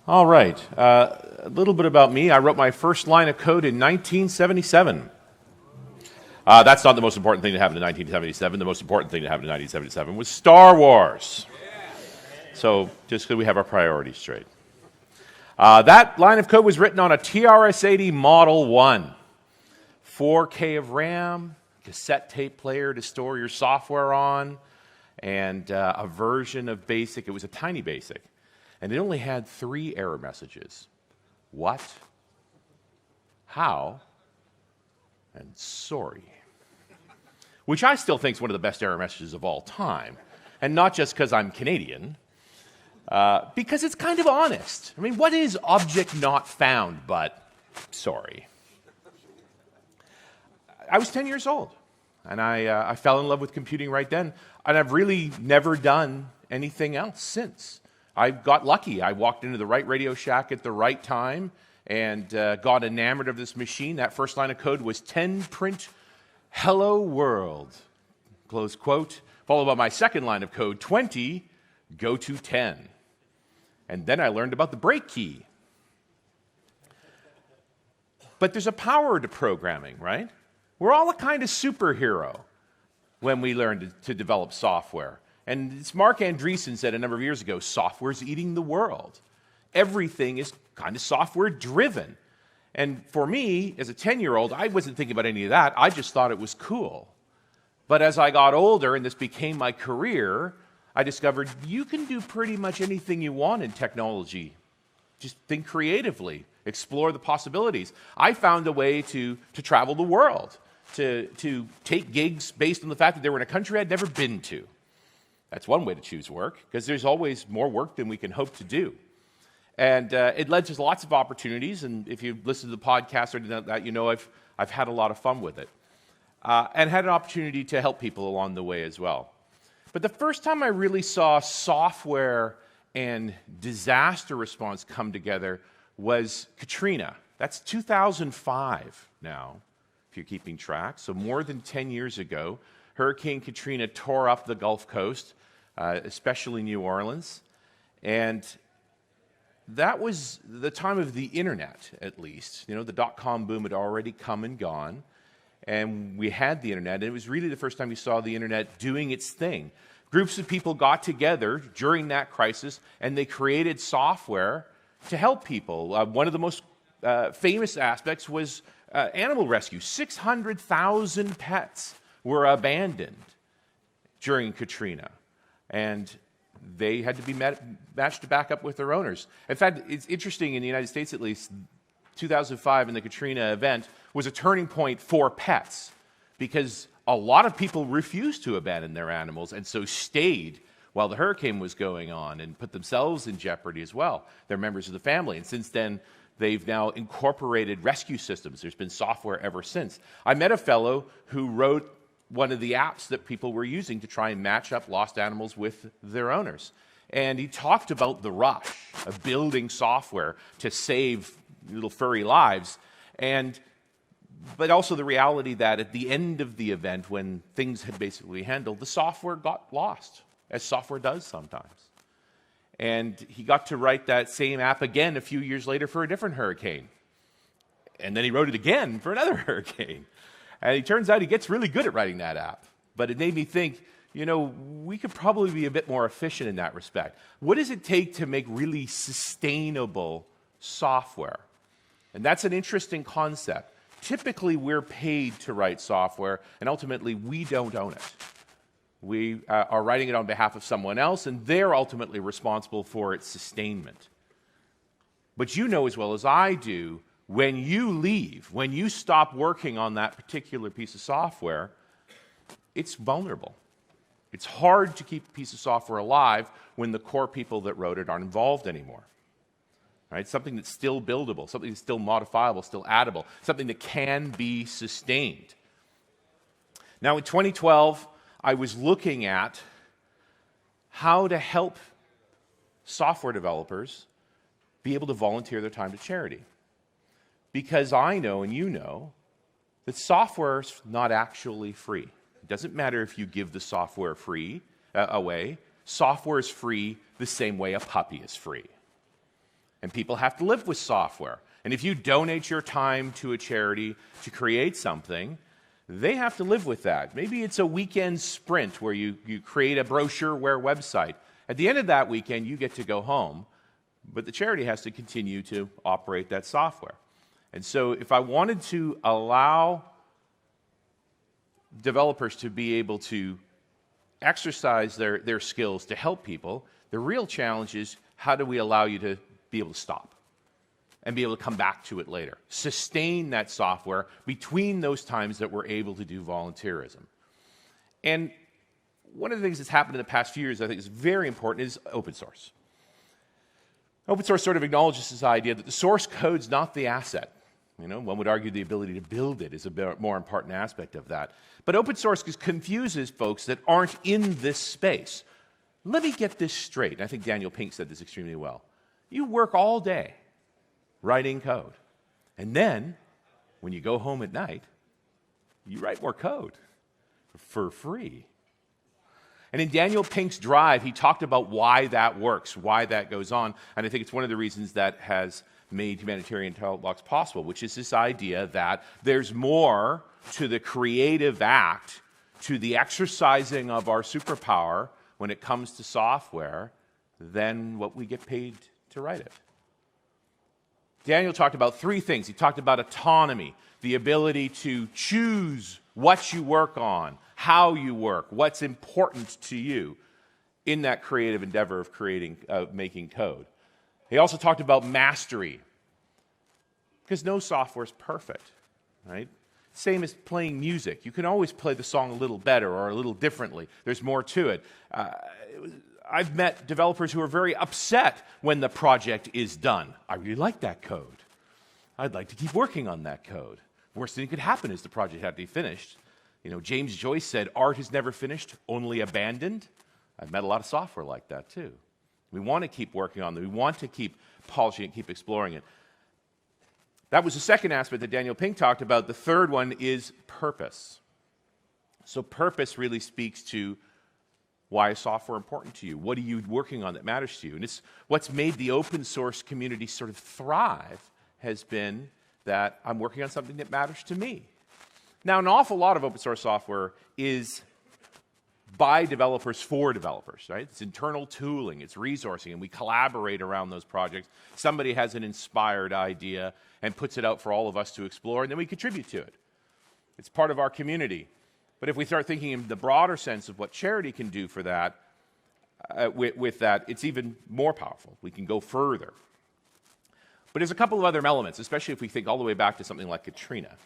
All right, a little bit about me. I wrote my first line of code in 1977. That's not the most important thing that happened in 1977. The most important thing that happened in 1977 was Star Wars. So just because we have our priorities straight. That line of code was written on a TRS-80 Model 1. 4K of RAM, cassette tape player to store your software on, and a version of BASIC. It was a tiny BASIC. And it only had 3 error messages. What? How? And sorry. Which I still think is one of the best error messages of all time. And not just because I'm Canadian, because it's kind of honest. I mean, what is object not found but sorry? I was 10 years old, and I fell in love with computing right then, and I've really never done anything else since. I got lucky. I walked into the right Radio Shack at the right time and got enamored of this machine. That first line of code was 10 print hello world, close quote, followed by my second line of code, 20 go to 10. And then I learned about the break key. But there's a power to programming, right? We're all a kind of superhero when we learn to develop software. And it's Mark Andreessen said a number of years ago, software's eating the world. Everything is kind of software driven. And for me, as a 10-year-old, I wasn't thinking about any of that. I just thought it was cool. But as I got older and this became my career, I discovered you can do pretty much anything you want in technology. Just think creatively, explore the possibilities. I found a way to travel the world, to take gigs based on the fact that they were in a country I'd never been to. That's one way to choose work, because there's always more work than we can hope to do. And it led to lots of opportunities, and if you listen to the podcast or that, you know I've had a lot of fun with it. And had an opportunity to help people along the way as well. But the first time I really saw software and disaster response come together was Katrina. That's 2005 now, if you're keeping track. So more than 10 years ago, Hurricane Katrina tore up the Gulf Coast, especially New Orleans. And that was the time of the internet, at least. You know, the dot-com boom had already come and gone. And we had the internet, and it was really the first time we saw the internet doing its thing. Groups of people got together during that crisis, and they created software to help people. One of the most famous aspects was animal rescue. 600,000 pets were abandoned during Katrina, and they had to be matched back up with their owners. In fact, it's interesting, in the United States at least, 2005 in the Katrina event was a turning point for pets, because a lot of people refused to abandon their animals and so stayed while the hurricane was going on and put themselves in jeopardy as well. They're members of the family, and since then they've now incorporated rescue systems. There's been software ever since. I met a fellow who wrote one of the apps that people were using to try and match up lost animals with their owners. And he talked about the rush of building software to save little furry lives, but also the reality that at the end of the event, when things had basically handled, the software got lost, as software does sometimes. And he got to write that same app again a few years later for a different hurricane. And then he wrote it again for another hurricane. And it turns out he gets really good at writing that app. But it made me think, you know, we could probably be a bit more efficient in that respect. What does it take to make really sustainable software? And that's an interesting concept. Typically, we're paid to write software, and ultimately, we don't own it. We are writing it on behalf of someone else, and they're ultimately responsible for its sustainment. But you know as well as I do, when you leave, when you stop working on that particular piece of software, it's vulnerable. It's hard to keep a piece of software alive when the core people that wrote it aren't involved anymore. Right? Something that's still buildable, something that's still modifiable, still addable, something that can be sustained. Now, in 2012, I was looking at how to help software developers be able to volunteer their time to charity. Because I know, and you know, that software is not actually free. It doesn't matter if you give the software free away. Software is free the same way a puppy is free. and people have to live with software. And if you donate your time to a charity to create something, they have to live with that. Maybe it's a weekend sprint where you create a brochureware website. At the end of that weekend, you get to go home, but the charity has to continue to operate that software. And so if I wanted to allow developers to be able to exercise their skills to help people, the real challenge is how do we allow you to be able to stop and be able to come back to it later, sustain that software between those times that we're able to do volunteerism. And one of the things that's happened in the past few years I think is very important is open source. Open source sort of acknowledges this idea that the source code's not the asset. You know, one would argue the ability to build it is a more important aspect of that. But open source confuses folks that aren't in this space. Let me get this straight. And I think Daniel Pink said this extremely well. You work all day writing code. And then, when you go home at night, you write more code for free. And in Daniel Pink's Drive, he talked about why that works, why that goes on. And I think it's one of the reasons that has made Humanitarian Toolbox possible, which is this idea that there's more to the creative act, to the exercising of our superpower when it comes to software than what we get paid to write it. Daniel talked about three things. He talked about autonomy, the ability to choose what you work on, how you work, what's important to you in that creative endeavor of making code. He also talked about mastery, because no software is perfect, right? Same as playing music. You can always play the song a little better or a little differently. There's more to it. I've met developers who are very upset when the project is done. I really like that code. I'd like to keep working on that code. Worst thing that could happen is the project had to be finished. You know, James Joyce said, art is never finished, only abandoned. I've met a lot of software like that too. We want to keep working on it. We want to keep polishing it, keep exploring it. That was the second aspect that Daniel Pink talked about. The third one is purpose. So purpose really speaks to why is software important to you? What are you working on that matters to you? And it's what's made the open source community sort of thrive has been that I'm working on something that matters to me. Now, an awful lot of open source software is by developers for developers, right? It's internal tooling, it's resourcing, and we collaborate around those projects. Somebody has an inspired idea and puts it out for all of us to explore, and then we contribute to it. It's part of our community. But if we start thinking in the broader sense of what charity can do for that, with that, it's even more powerful. We can go further. But there's a couple of other elements, especially if we think all the way back to something like Katrina.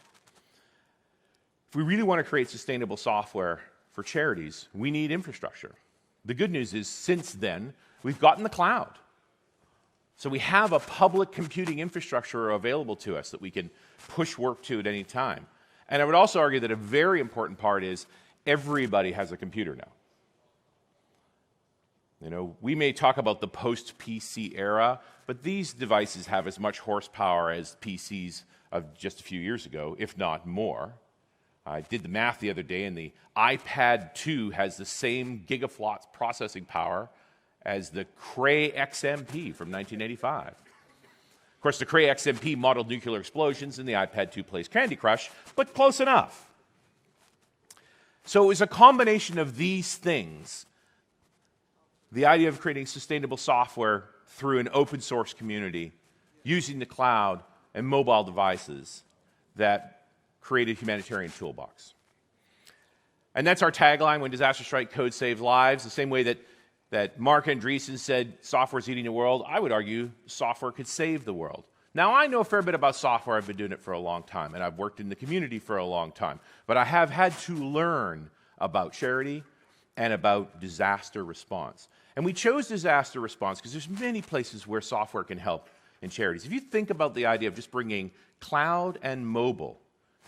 If we really want to create sustainable software for charities, we need infrastructure. The good news is, since then, we've gotten the cloud. So we have a public computing infrastructure available to us that we can push work to at any time. And I would also argue that a very important part is everybody has a computer now. You know, we may talk about the post-PC era, but these devices have as much horsepower as PCs of just a few years ago, if not more. I did the math the other day, and the iPad 2 has the same gigaflops processing power as the Cray XMP from 1985. Of course, the Cray XMP modeled nuclear explosions, and the iPad 2 plays Candy Crush, but close enough. So it was a combination of these things, the idea of creating sustainable software through an open source community, using the cloud and mobile devices, that created Humanitarian Toolbox. And that's our tagline: when disasters strike, code saves lives. The same way that Mark Andreessen said software's eating the world, I would argue software could save the world. Now, I know a fair bit about software. I've been doing it for a long time, and I've worked in the community for a long time. But I have had to learn about charity and about disaster response. And we chose disaster response because there's many places where software can help in charities. If you think about the idea of just bringing cloud and mobile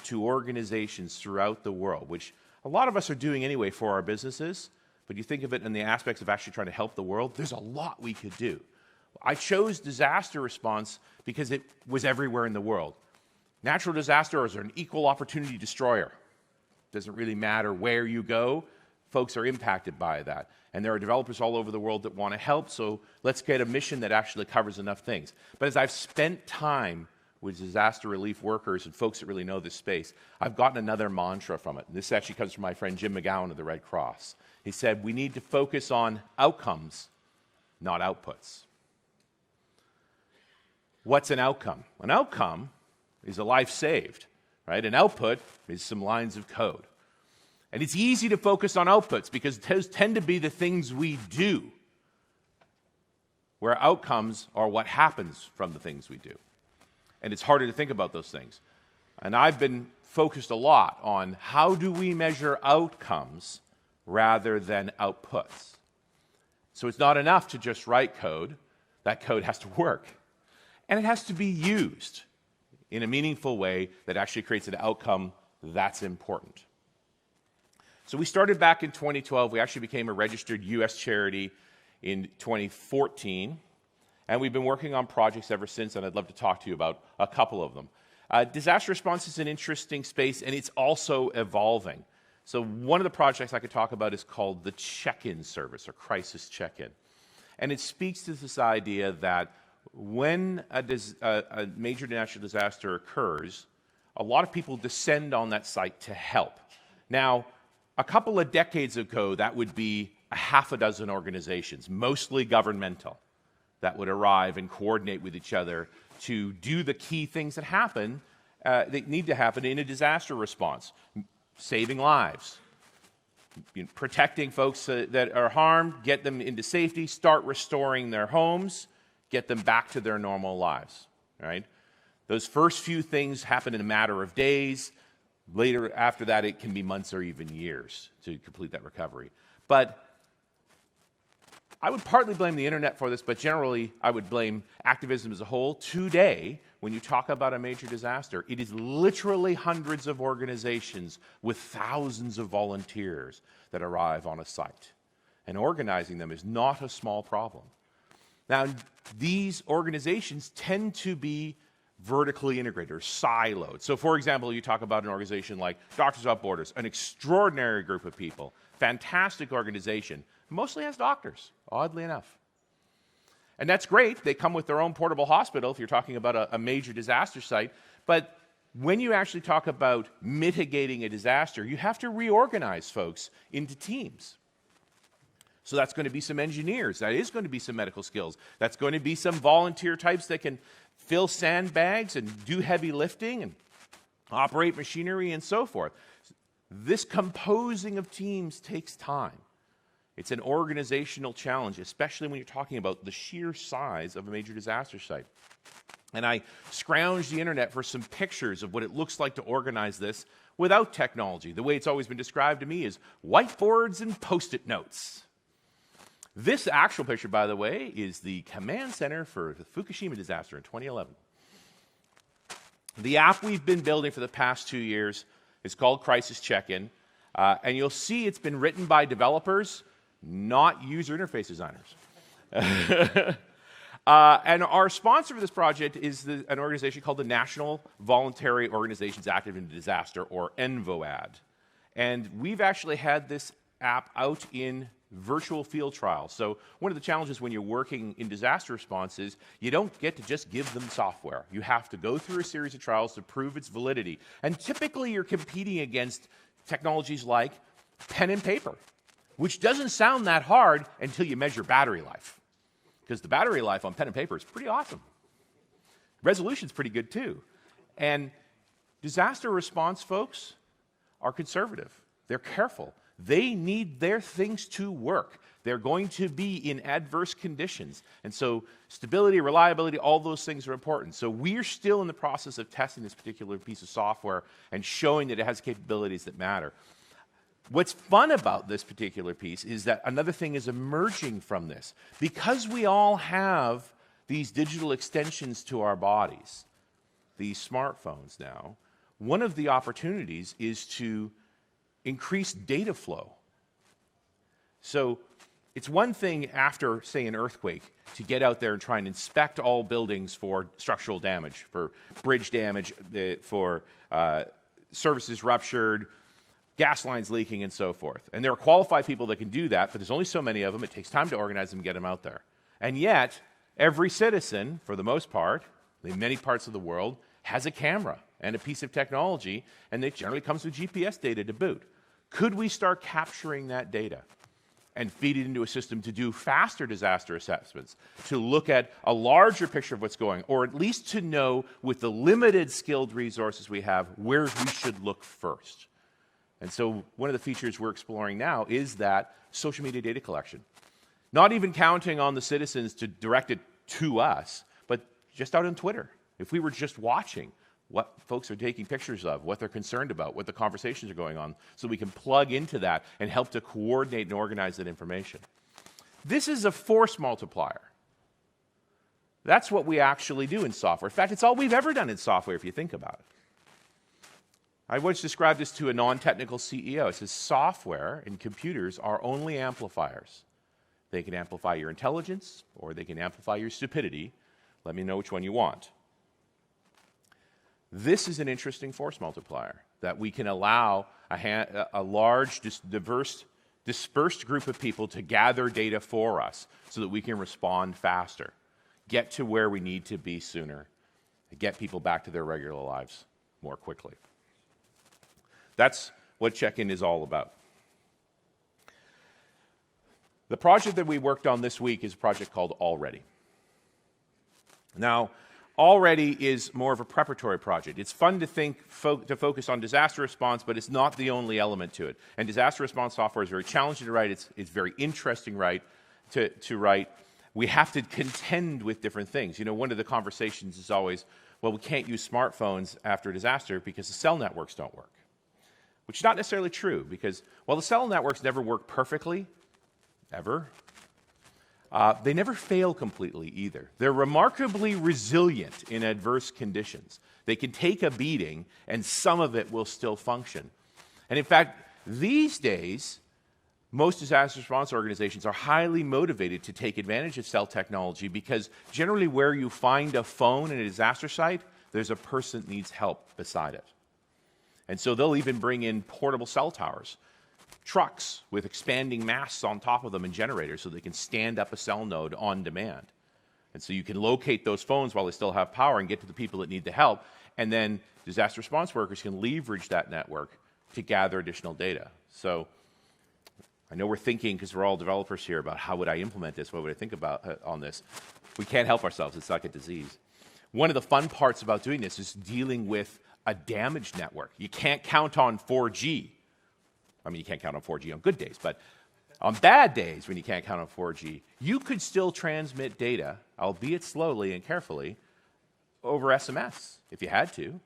to organizations throughout the world, which a lot of us are doing anyway for our businesses, but you think of it in the aspects of actually trying to help the world, there's a lot we could do. I chose disaster response because it was everywhere in the world. Natural disasters are an equal opportunity destroyer. Doesn't really matter where you go. folks are impacted by that. And there are developers all over the world that want to help, so let's get a mission that actually covers enough things. But as I've spent time with disaster relief workers and folks that really know this space, I've gotten another mantra from it. This actually comes from my friend Jim McGowan of the Red Cross. He said, we need to focus on outcomes, not outputs. What's an outcome? An outcome is a life saved, right? An output is some lines of code. And it's easy to focus on outputs because those tend to be the things we do, where outcomes are what happens from the things we do. And it's harder to think about those things. And I've been focused a lot on how do we measure outcomes rather than outputs. So it's not enough to just write code. That code has to work. And it has to be used in a meaningful way that actually creates an outcome that's important. So we started back in 2012. We actually became a registered U.S. charity in 2014. And we've been working on projects ever since, and I'd love to talk to you about a couple of them. Disaster response is an interesting space, and it's also evolving. So one of the projects I could talk about is called the Checkin service, or Crisis Check-in. And it speaks to this idea that when a major natural disaster occurs, a lot of people descend on that site to help. Now, a couple of decades ago, that would be a half a dozen organizations, mostly governmental, that would arrive and coordinate with each other to do the key things that happen, that need to happen in a disaster response. Saving lives, protecting folks that are harmed, get them into safety, start restoring their homes, get them back to their normal lives, right? Those first few things happen in a matter of days. Later, after that, it can be months or even years to complete that recovery. But I would partly blame the internet for this, but generally I would blame activism as a whole. Today, when you talk about a major disaster, it is literally hundreds of organizations with thousands of volunteers that arrive on a site. And organizing them is not a small problem. Now, these organizations tend to be vertically integrated or siloed. So, for example, you talk about an organization like Doctors Without Borders, an extraordinary group of people, fantastic organization, mostly has doctors, oddly enough. And that's great. They come with their own portable hospital if you're talking about a major disaster site. But when you actually talk about mitigating a disaster, you have to reorganize folks into teams. So that's going to be some engineers. That is going to be some medical skills. That's going to be some volunteer types that can fill sandbags and do heavy lifting and operate machinery and so forth. This composing of teams takes time. It's an organizational challenge, especially when you're talking about the sheer size of a major disaster site. And I scrounged the internet for some pictures of what it looks like to organize this without technology. The way it's always been described to me is whiteboards and Post-it notes. This actual picture, by the way, is the command center for the Fukushima disaster in 2011. The app we've been building for the past 2 years is called Crisis Check-in, and you'll see it's been written by developers, not user interface designers. And our sponsor for this project is an organization called the National Voluntary Organizations Active in Disaster, or NVOAD. And we've actually had this app out in virtual field trials. So one of the challenges when you're working in disaster response is you don't get to just give them software. You have to go through a series of trials to prove its validity. And typically you're competing against technologies like pen and paper, which doesn't sound that hard until you measure battery life. Because the battery life on pen and paper is pretty awesome. Resolution's pretty good too. And disaster response folks are conservative. They're careful. They need their things to work. They're going to be in adverse conditions. And so stability, reliability, all those things are important. So we're still in the process of testing this particular piece of software and showing that it has capabilities that matter. What's fun about this particular piece is that another thing is emerging from this. Because we all have these digital extensions to our bodies, these smartphones now, one of the opportunities is to increase data flow. So it's one thing after, say, an earthquake to get out there and try and inspect all buildings for structural damage, for bridge damage, for surfaces ruptured, gas lines leaking, and so forth. And there are qualified people that can do that, but there's only so many of them. It takes time to organize them and get them out there. And yet, every citizen, for the most part, in many parts of the world, has a camera and a piece of technology, and it generally comes with GPS data to boot. Could we start capturing that data and feed it into a system to do faster disaster assessments, to look at a larger picture of what's going, or at least to know, with the limited skilled resources we have, where we should look first? And so one of the features we're exploring now is that social media data collection. Not even counting on the citizens to direct it to us, but just out on Twitter. If we were just watching what folks are taking pictures of, what they're concerned about, what the conversations are going on, so we can plug into that and help to coordinate and organize that information. This is a force multiplier. That's what we actually do in software. In fact, it's all we've ever done in software, if you think about it. I once described this to a non-technical CEO. It says software and computers are only amplifiers. They can amplify your intelligence, or they can amplify your stupidity. Let me know which one you want. This is an interesting force multiplier, that we can allow a large, diverse, dispersed group of people to gather data for us so that we can respond faster, get to where we need to be sooner, and get people back to their regular lives more quickly. That's what Checkin is all about. The project that we worked on this week is a project called Already. Now, Already is more of a preparatory project. It's fun to to focus on disaster response, but it's not the only element to it. And disaster response software is very challenging to write. It's very interesting to write. We have to contend with different things. You know, one of the conversations is always, well, we can't use smartphones after a disaster because the cell networks don't work. Which is not necessarily true, because while the cell networks never work perfectly, ever, they never fail completely either. They're remarkably resilient in adverse conditions. They can take a beating, and some of it will still function. And in fact, these days, most disaster response organizations are highly motivated to take advantage of cell technology, because generally where you find a phone in a disaster site, there's a person that needs help beside it. And so they'll even bring in portable cell towers, trucks with expanding masts on top of them and generators so they can stand up a cell node on demand. And so you can locate those phones while they still have power and get to the people that need the help. And then disaster response workers can leverage that network to gather additional data. So I know we're thinking, because we're all developers here, about how would I implement this, what would I think about on this. We can't help ourselves. It's like a disease. One of the fun parts about doing this is dealing with a damaged network. You can't count on 4G. I mean, you can't count on 4G on good days, but on bad days when you can't count on 4G, you could still transmit data, albeit slowly and carefully, over SMS if you had to.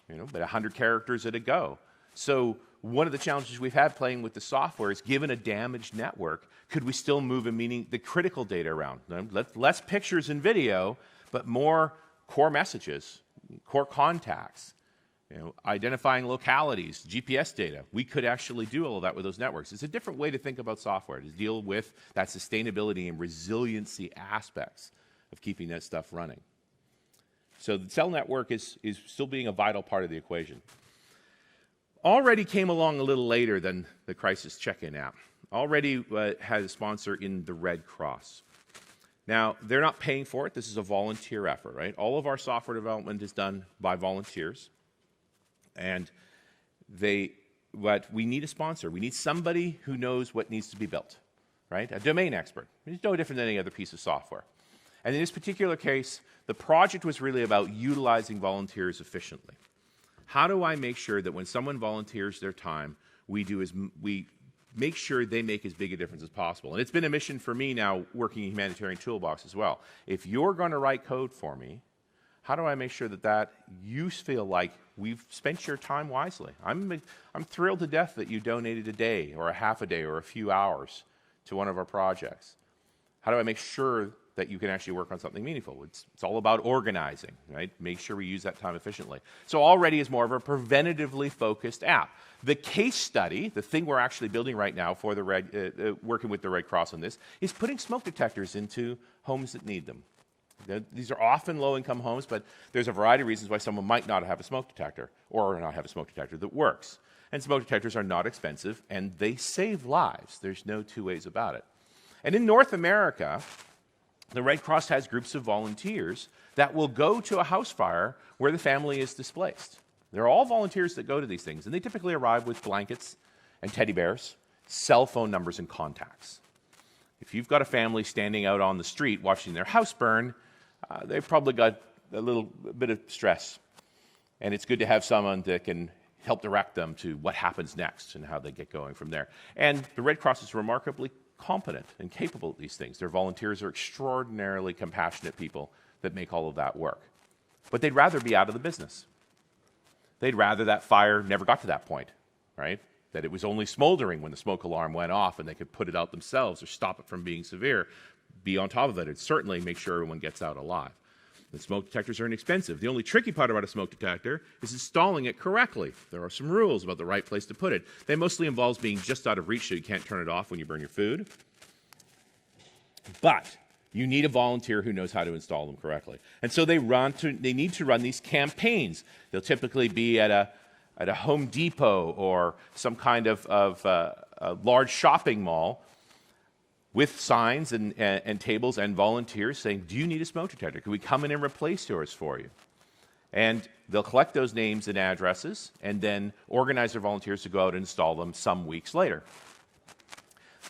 You know, but 100 characters at a go. So one of the challenges we've had playing with the software is, given a damaged network, could we still move the critical data around? Less pictures and video, but more core messages, core contacts, identifying localities, GPS data. We could actually do all of that with those networks. It's a different way to think about software, to deal with that sustainability and resiliency aspects of keeping that stuff running. So the cell network is still being a vital part of the equation. Already came along a little later than the Crisis Check-in app. Already has a sponsor in the Red Cross. Now, they're not paying for it. This is a volunteer effort, right? All of our software development is done by volunteers. And but we need a sponsor. We need somebody who knows what needs to be built, right? A domain expert. It's no different than any other piece of software. And in this particular case, the project was really about utilizing volunteers efficiently. How do I make sure that when someone volunteers their time, we make sure they make as big a difference as possible? And it's been a mission for me now, working in Humanitarian Toolbox as well. If you're going to write code for me, how do I make sure that you feel like we've spent your time wisely? I'm thrilled to death that you donated a day or a half a day or a few hours to one of our projects. How do I make sure that you can actually work on something meaningful? It's all about organizing, right? Make sure we use that time efficiently. So Already is more of a preventatively focused app. The case study, the thing we're actually building right now for the working with the Red Cross on this, is putting smoke detectors into homes that need them. These are often low-income homes, but there's a variety of reasons why someone might not have a smoke detector or not have a smoke detector that works. And smoke detectors are not expensive, and they save lives. There's no two ways about it. And in North America, the Red Cross has groups of volunteers that will go to a house fire where the family is displaced. They're all volunteers that go to these things, and they typically arrive with blankets and teddy bears, cell phone numbers, and contacts. If you've got a family standing out on the street watching their house burn, they've probably got a little bit of stress. And it's good to have someone that can help direct them to what happens next and how they get going from there. And the Red Cross is remarkably competent and capable at these things. Their volunteers are extraordinarily compassionate people that make all of that work. But they'd rather be out of the business. They'd rather that fire never got to that point, right? That it was only smoldering when the smoke alarm went off and they could put it out themselves or stop it from being severe, be on top of it, and certainly make sure everyone gets out alive. The smoke detectors are inexpensive. The only tricky part about a smoke detector is installing it correctly. There are some rules about the right place to put it. They mostly involve being just out of reach so you can't turn it off when you burn your food. But you need a volunteer who knows how to install them correctly. And so they need to run these campaigns. They'll typically be at a Home Depot or some kind of a large shopping mall with signs and tables and volunteers saying, do you need a smoke detector? Can we come in and replace yours for you? And they'll collect those names and addresses and then organize their volunteers to go out and install them some weeks later.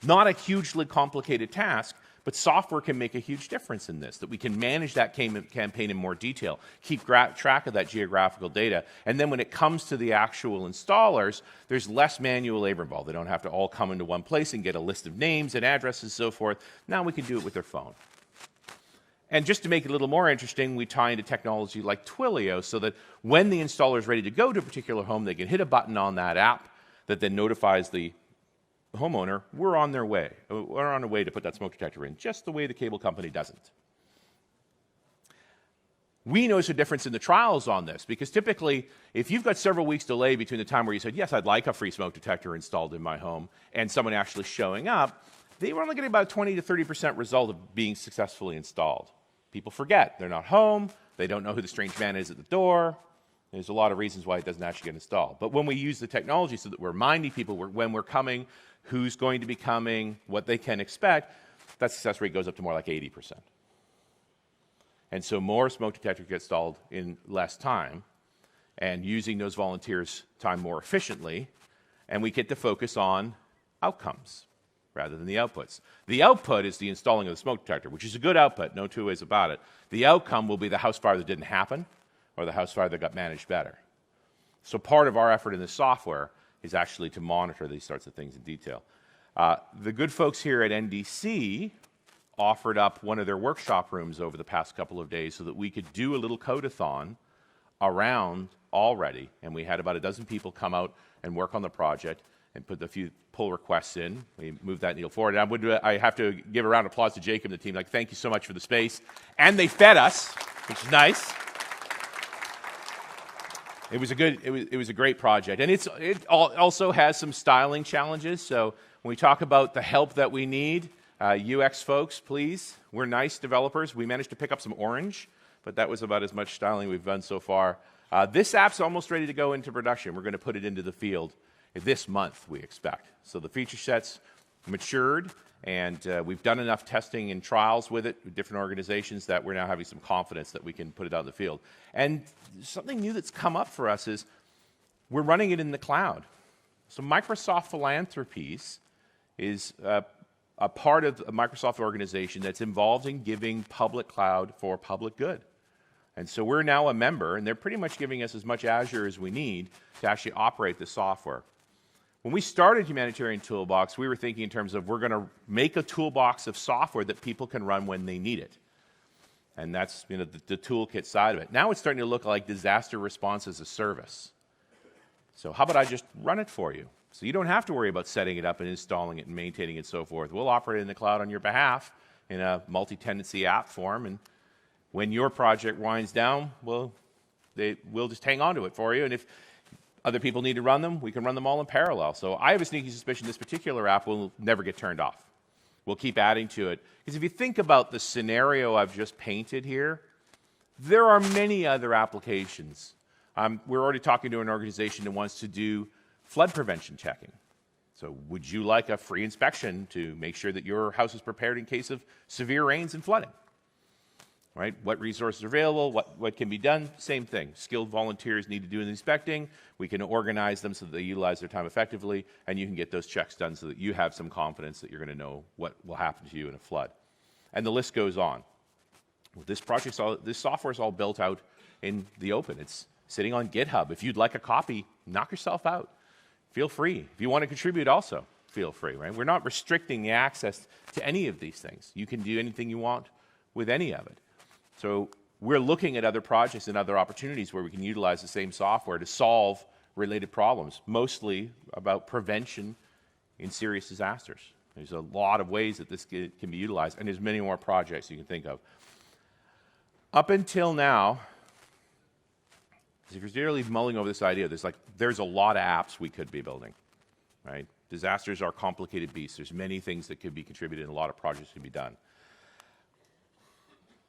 Not a hugely complicated task, but software can make a huge difference in this, that we can manage that campaign in more detail, keep track of that geographical data, and then when it comes to the actual installers, there's less manual labor involved. They don't have to all come into one place and get a list of names and addresses and so forth. Now we can do it with their phone. And just to make it a little more interesting, we tie into technology like Twilio so that when the installer is ready to go to a particular home, they can hit a button on that app that then notifies the homeowner, we're on their way. We're on our way to put that smoke detector in, just the way the cable company doesn't. We notice a difference in the trials on this, because typically, if you've got several weeks delay between the time where you said, yes, I'd like a free smoke detector installed in my home, and someone actually showing up, they were only getting about a 20 to 30% result of being successfully installed. People forget. They're not home. They don't know who the strange man is at the door. There's a lot of reasons why it doesn't actually get installed. But when we use the technology so that we're reminding people when we're coming, who's going to be coming, what they can expect, that success rate goes up to more like 80%. And so more smoke detectors get installed in less time, and using those volunteers' time more efficiently, and we get to focus on outcomes rather than the outputs. The output is the installing of the smoke detector, which is a good output, no two ways about it. The outcome will be the house fire that didn't happen or the house fire that got managed better. So part of our effort in this software is actually to monitor these sorts of things in detail. The good folks here at NDC offered up one of their workshop rooms over the past couple of days so that we could do a little code-a-thon around already, and we had about a dozen people come out and work on the project and put a few pull requests in. We moved that needle forward. And I have to give a round of applause to Jacob and the team. Like, thank you so much for the space. And they fed us, which is nice. It was a great project, and it also has some styling challenges. So when we talk about the help that we need, UX folks, please. We're nice developers. We managed to pick up some orange, but that was about as much styling we've done so far. This app's almost ready to go into production. We're going to put it into the field this month, we expect. So the feature set's matured, and we've done enough testing and trials with it with different organizations that we're now having some confidence that we can put it out in the field. And something new that's come up for us is we're running it in the cloud. So Microsoft Philanthropies is a part of a Microsoft organization that's involved in giving public cloud for public good. And so we're now a member, and they're pretty much giving us as much Azure as we need to actually operate the software. When we started Humanitarian Toolbox, we were thinking in terms of we're going to make a toolbox of software that people can run when they need it. And that's the toolkit side of it. Now it's starting to look like disaster response as a service. So how about I just run it for you? So you don't have to worry about setting it up and installing it and maintaining it and so forth. We'll operate in the cloud on your behalf in a multi-tenancy app form. And when your project winds down, we'll just hang on to it for you. And if other people need to run them, we can run them all in parallel. So I have a sneaky suspicion this particular app will never get turned off. We'll keep adding to it. Because if you think about the scenario I've just painted here, there are many other applications. We're already talking to an organization that wants to do flood prevention checking. So would you like a free inspection to make sure that your house is prepared in case of severe rains and flooding? Right? What resources are available? What can be done? Same thing. Skilled volunteers need to do the inspecting. We can organize them so that they utilize their time effectively, and you can get those checks done so that you have some confidence that you're going to know what will happen to you in a flood. And the list goes on. Well, this software is all built out in the open. It's sitting on GitHub. If you'd like a copy, knock yourself out. Feel free. If you want to contribute also, feel free. Right? We're not restricting the access to any of these things. You can do anything you want with any of it. So we're looking at other projects and other opportunities where we can utilize the same software to solve related problems, mostly about prevention in serious disasters. There's a lot of ways that this can be utilized, and there's many more projects you can think of. Up until now, if you're really mulling over this idea, there's a lot of apps we could be building, right? Disasters are complicated beasts. There's many things that could be contributed, and a lot of projects could be done.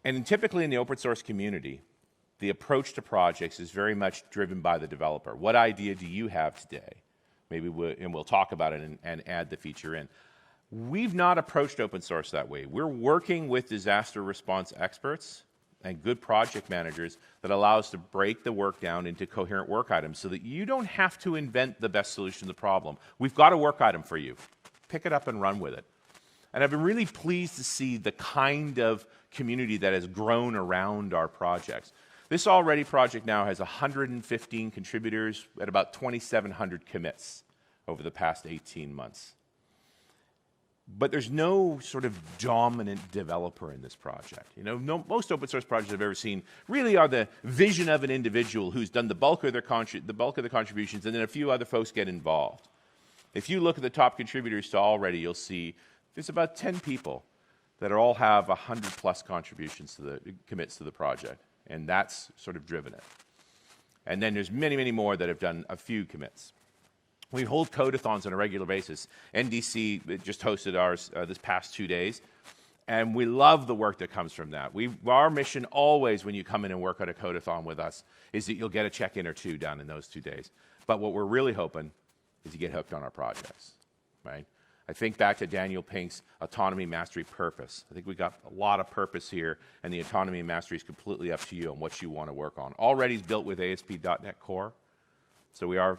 And typically in the open source community, the approach to projects is very much driven by the developer. What idea do you have today? Maybe we'll talk about it and add the feature in. We've not approached open source that way. We're working with disaster response experts and good project managers that allow us to break the work down into coherent work items so that you don't have to invent the best solution to the problem. We've got a work item for you. Pick it up and run with it. And I've been really pleased to see the kind of community that has grown around our projects. This Already project now has 115 contributors at about 2,700 commits over the past 18 months. But there's no sort of dominant developer in this project. You know, most open source projects I've ever seen really are the vision of an individual who's done the bulk of the contributions, and then a few other folks get involved. If you look at the top contributors to Already, you'll see there's about 10 people that all have 100+ contributions to the commits to the project, and that's sort of driven it. And then there's many, many more that have done a few commits. We hold codeathons on a regular basis. NDC just hosted ours this past 2 days, and we love the work that comes from that. Our mission always, when you come in and work on a codeathon with us, is that you'll get a check-in or two done in those 2 days. But what we're really hoping is you get hooked on our projects, right? I think back to Daniel Pink's Autonomy, Mastery, Purpose. I think we got a lot of purpose here, and the autonomy and mastery is completely up to you on what you want to work on. Already is built with ASP.NET Core, so we are,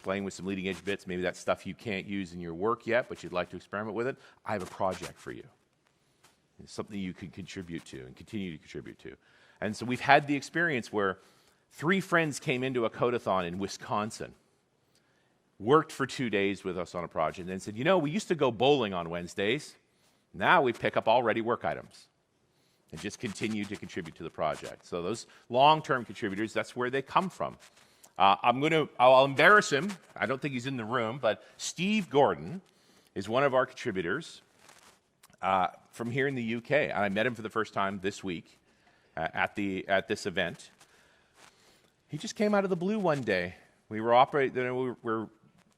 playing with some leading edge bits. Maybe that's stuff you can't use in your work yet, but you'd like to experiment with it. I have a project for you. It's something you can contribute to and continue to contribute to. And so we've had the experience where 3 friends came into a codeathon in Wisconsin, worked for 2 days with us on a project, and then said, we used to go bowling on Wednesdays. Now we pick up Already work items and just continue to contribute to the project. So those long-term contributors, that's where they come from. I'll embarrass him. I don't think he's in the room, but Steve Gordon is one of our contributors from here in the UK. And I met him for the first time this week at this event. He just came out of the blue one day. We were operating.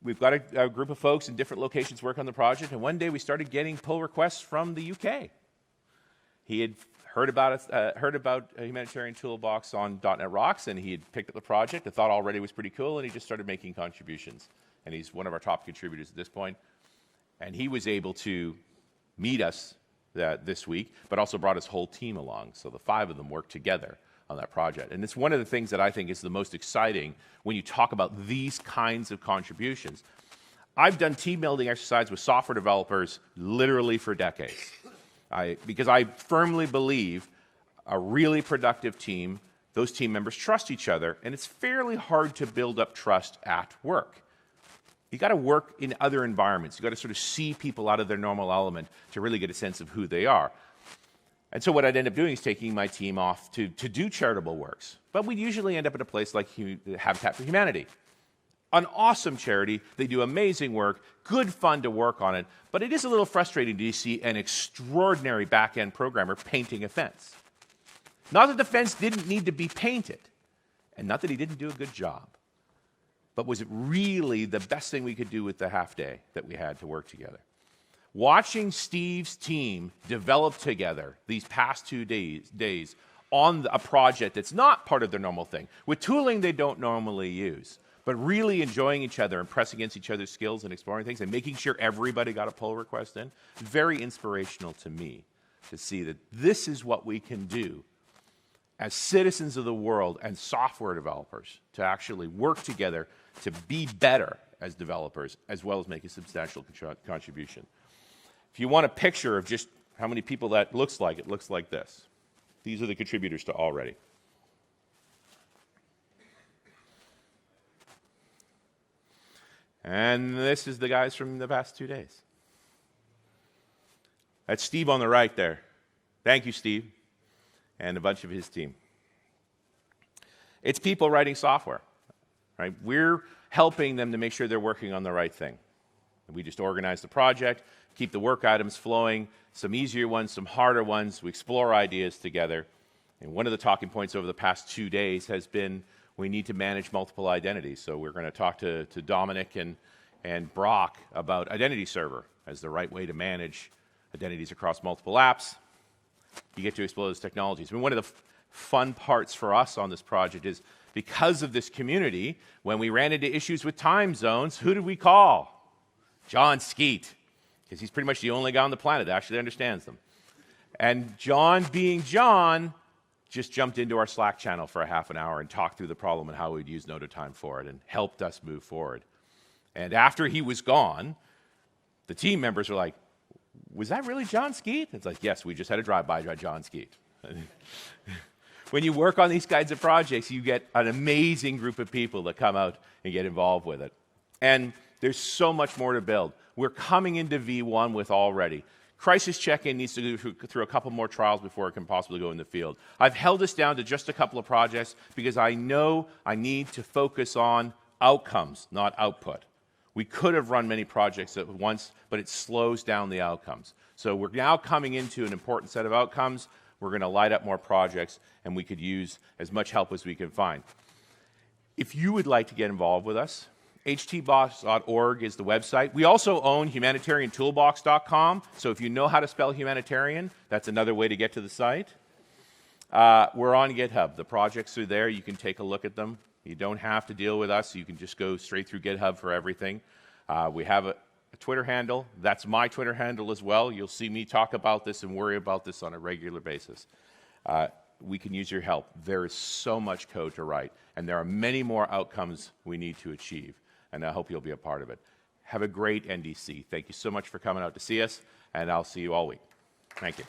We've got a group of folks in different locations work on the project, and one day we started getting pull requests from the UK. He had heard about a Humanitarian Toolbox on .NET Rocks, and he had picked up the project and thought Already was pretty cool, and he just started making contributions. And he's one of our top contributors at this point. And he was able to meet us this week, but also brought his whole team along. So the 5 of them worked together on that project. And it's one of the things that I think is the most exciting when you talk about these kinds of contributions. I've done team building exercises with software developers literally for decades. Because I firmly believe a really productive team, those team members trust each other, and it's fairly hard to build up trust at work. You got to work in other environments. You got to sort of see people out of their normal element to really get a sense of who they are. And so what I'd end up doing is taking my team off to do charitable works. But we'd usually end up at a place like Habitat for Humanity. An awesome charity. They do amazing work, good fun to work on it, but it is a little frustrating to see an extraordinary back-end programmer painting a fence. Not that the fence didn't need to be painted, and not that he didn't do a good job, but was it really the best thing we could do with the half day that we had to work together? Watching Steve's team develop together these past 2 days, on a project that's not part of their normal thing, with tooling they don't normally use, but really enjoying each other and pressing against each other's skills and exploring things and making sure everybody got a pull request in. Very inspirational to me to see that this is what we can do as citizens of the world and software developers to actually work together to be better as developers, as well as make a substantial contribution. If you want a picture of just how many people that looks like, it looks like this. These are the contributors to Already. And this is the guys from the past 2 days. That's Steve on the right there. Thank you, Steve, and a bunch of his team. It's people writing software, right? We're helping them to make sure they're working on the right thing. We just organize the project, keep the work items flowing, some easier ones, some harder ones. We explore ideas together. And one of the talking points over the past 2 days has been we need to manage multiple identities. So we're going to talk to Dominic and Brock about Identity Server as the right way to manage identities across multiple apps. You get to explore those technologies. I mean, one of the fun parts for us on this project is because of this community, when we ran into issues with time zones, who did we call? John Skeet, because he's pretty much the only guy on the planet that actually understands them. And John, being John, just jumped into our Slack channel for a half an hour and talked through the problem and how we'd use Note of Time for it and helped us move forward. And after he was gone, the team members were like, was that really John Skeet? It's like, yes, we just had a drive-by by John Skeet. When you work on these kinds of projects, you get an amazing group of people that come out and get involved with it. And there's so much more to build. We're coming into V1 with Already. Crisis Checkin needs to go through a couple more trials before it can possibly go in the field. I've held this down to just a couple of projects because I know I need to focus on outcomes, not output. We could have run many projects at once, but it slows down the outcomes. So we're now coming into an important set of outcomes. We're going to light up more projects, and we could use as much help as we can find. If you would like to get involved with us, htbox.org is the website. We also own humanitariantoolbox.com, so if you know how to spell humanitarian, that's another way to get to the site. We're on GitHub. The projects are there. You can take a look at them. You don't have to deal with us. You can just go straight through GitHub for everything. We have a Twitter handle. That's my Twitter handle as well. You'll see me talk about this and worry about this on a regular basis. We can use your help. There is so much code to write, and there are many more outcomes we need to achieve, and I hope you'll be a part of it. Have a great NDC. Thank you so much for coming out to see us, and I'll see you all week. Thank you.